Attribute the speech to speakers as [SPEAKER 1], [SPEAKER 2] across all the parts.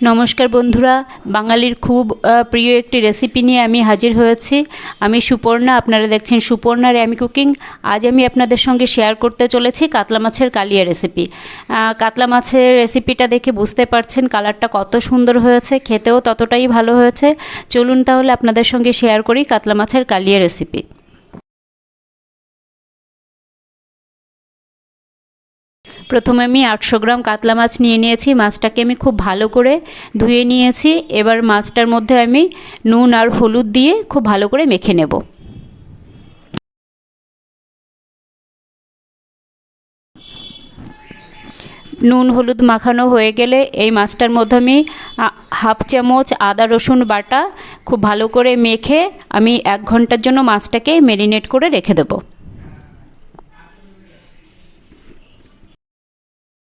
[SPEAKER 1] নমস্কার বন্ধুরা, বাঙালির খুব প্রিয় একটি রেসিপি নিয়ে আমি হাজির হয়েছি। আমি সুপর্ণা, আপনারা দেখছেন সুপর্ণা র্যামি কুকিং। আজ আমি আপনাদের সঙ্গে শেয়ার করতে চলেছি কাতলা মাছের কালিয়া রেসিপি। কাতলা মাছের রেসিপিটা দেখে বুঝতে পারছেন কালারটা কত সুন্দর হয়েছে, খেতেও ততটাই ভালো হয়েছে। চলুন তাহলে আপনাদের সঙ্গে শেয়ার করি কাতলা মাছের কালিয়া রেসিপি। প্রথমে আমি 800 গ্রাম কাতলা মাছ নিয়ে নিয়েছি। মাছটাকে আমি খুব ভালো করে ধুয়ে নিয়েছি। এবার মাছটার মধ্যে আমি নুন আর হলুদ দিয়ে খুব ভালো করে মেখে নেব। নুন হলুদ মাখানো হয়ে গেলে এই মাছটার মধ্যে আমি হাফ চামচ আদা রসুন বাটা খুব ভালো করে মেখে আমি 1 ঘন্টার জন্য মাছটাকে ম্যারিনেট করে রেখে দেবো।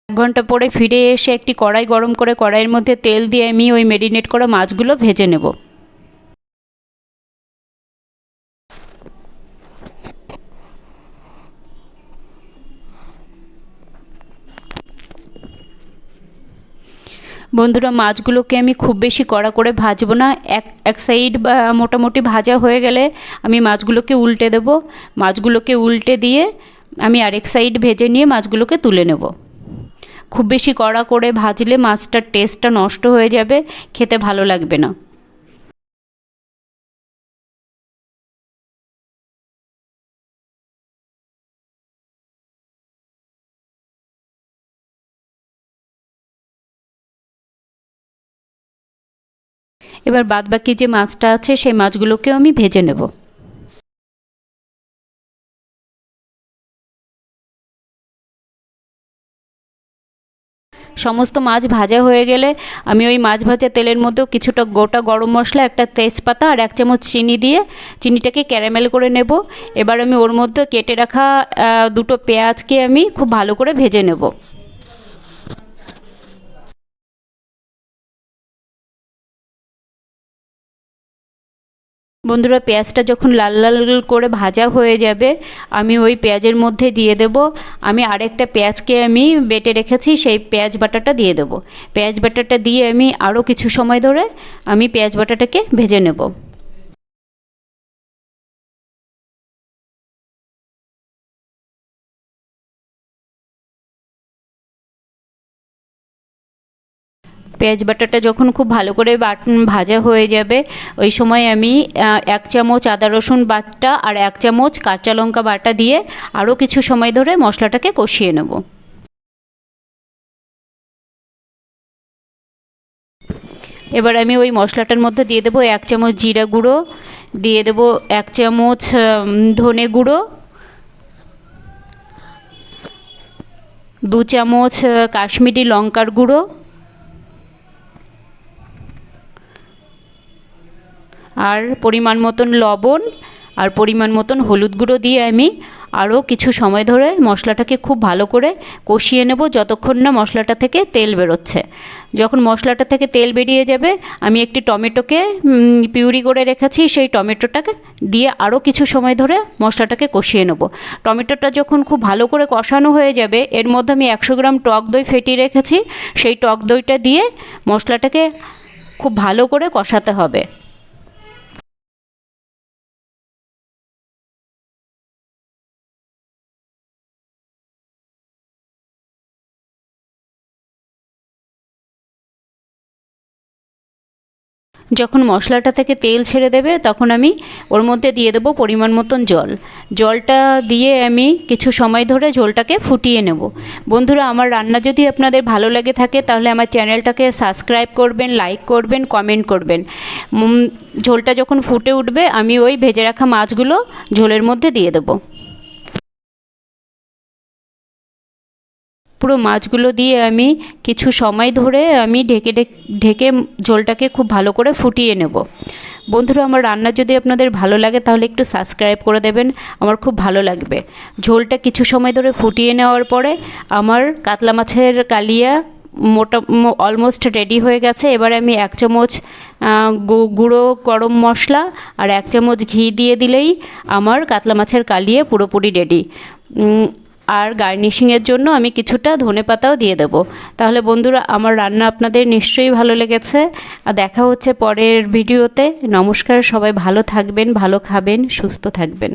[SPEAKER 1] 1 ঘন্টা পরে ফিরে এসে একটি কড়াই গরম করে কড়াইয়ের মধ্যে তেল দিয়ে আমি ওই ম্যারিনেট করা মাছগুলো ভেজে নেব। বন্ধুরা, মাছগুলোকে আমি খুব বেশি কড়া করে ভাজবো না। এক সাইড মোটামুটি ভাজা হয়ে গেলে আমি মাছগুলোকে উল্টে দেব। মাছগুলোকে উল্টে দিয়ে আমি আরেক সাইড ভেজে নিয়ে মাছগুলোকে তুলে নেব। খুব বেশি কড়া করে ভাজলে মাছটার টেস্টটা নষ্ট হয়ে যাবে, খেতে ভালো লাগবে না। এবার বাদবাকি যে মাছটা আছে সেই মাছগুলোকেও আমি ভেজে নেব। সমস্ত মাছ ভাজা হয়ে গেলে আমি ওই মাছ ভাজা তেলের মধ্যেও কিছুটা গোটা গরম মশলা, একটা তেজপাতা আর 1 চামচ চিনি দিয়ে চিনিটাকে ক্যারামেল করে নেব। এবার আমি ওর মধ্যে কেটে রাখা 2টো পেঁয়াজকে আমি খুব ভালো করে ভেজে নেব। বন্ধুরা, পেঁয়াজটা যখন লাল লাল করে ভাজা হয়ে যাবে আমি ওই পেঁয়াজের মধ্যে দিয়ে দেব আমি আরেকটা পেঁয়াজকে আমি বেটে রেখেছি, সেই পেঁয়াজ বাটাটা দিয়ে দেব। পেঁয়াজ বাটাটা দিয়ে আমি আরও কিছু সময় ধরে আমি পেঁয়াজ বাটাটাকে ভেজে নেব। পেঁয়াজ বাটাটা যখন খুব ভালো করে ভাজা হয়ে যাবে ওই সময় আমি 1 চামচ আদা রসুন বাটা আর 1 চামচ কাঁচা লঙ্কা বাটা দিয়ে আরও কিছু সময় ধরে মশলাটাকে কষিয়ে নেব। এবার আমি ওই মশলাটার মধ্যে দিয়ে দেবো 1 চামচ জিরা গুঁড়ো, দিয়ে দেবো 1 চামচ ধনে গুঁড়ো, 2 চামচ কাশ্মীরি লঙ্কার গুঁড়ো আর পরিমাণ মতন লবণ আর পরিমাণ মতন হলুদ গুঁড়ো দিয়ে আমি আরও কিছু সময় ধরে মশলাটাকে খুব ভালো করে কষিয়ে নেব যতক্ষণ না মশলাটা থেকে তেল বেরোচ্ছে। যখন মশলাটা থেকে তেল বেরিয়ে যাবে আমি একটি টমেটোকে পিউরি করে রেখেছি, সেই টমেটোটাকে দিয়ে আরও কিছু সময় ধরে মশলাটাকে কষিয়ে নেব। টমেটোটা যখন খুব ভালো করে কষানো হয়ে যাবে এর মধ্যে আমি 100 গ্রাম টক দই ফেটিয়ে রেখেছি, সেই টক দইটা দিয়ে মশলাটাকে খুব ভালো করে কষাতে হবে। যখন মশলাটা থেকে তেল ছেড়ে দেবে তখন আমি ওর মধ্যে দিয়ে দেবো পরিমাণ মতন জল। জলটা দিয়ে আমি কিছু সময় ধরে ঝোলটাকে ফুটিয়ে নেব। বন্ধুরা, আমার রান্না যদি আপনাদের ভালো লেগে থাকে তাহলে আমার চ্যানেলটাকে সাবস্ক্রাইব করবেন, লাইক করবেন, কমেন্ট করবেন। ঝোলটা যখন ফুটে উঠবে আমি ওই ভেজে রাখা মাছগুলো ঝোলের মধ্যে দিয়ে দেবো। পুরো মাছগুলো দিয়ে আমি কিছু সময় ধরে আমি ঢেকে ঢেকে ঝোলটাকে খুব ভালো করে ফুটিয়ে নেব। বন্ধুরা, আমার রান্না যদি আপনাদের ভালো লাগে তাহলে একটু সাবস্ক্রাইব করে দেবেন, আমার খুব ভালো লাগবে। ঝোলটা কিছু সময় ধরে ফুটিয়ে নেওয়ার পরে আমার কাতলা মাছের কালিয়া অলমোস্ট রেডি হয়ে গেছে। এবারে আমি 1 চামচ গুঁড়ো গরম মশলা আর 1 চামচ ঘি দিয়ে দিলেই আমার কাতলা মাছের কালিয়া পুরোপুরি রেডি। আর গার্নিশিংয়ের জন্য আমি কিছুটা ধনেপাতাও দিয়ে দেবো। তাহলে বন্ধুরা, আমার রান্না আপনাদের নিশ্চয়ই ভালো লেগেছে। আর দেখা হচ্ছে পরের ভিডিওতে। নমস্কার, সবাই ভালো থাকবেন, ভালো খাবেন, সুস্থ থাকবেন।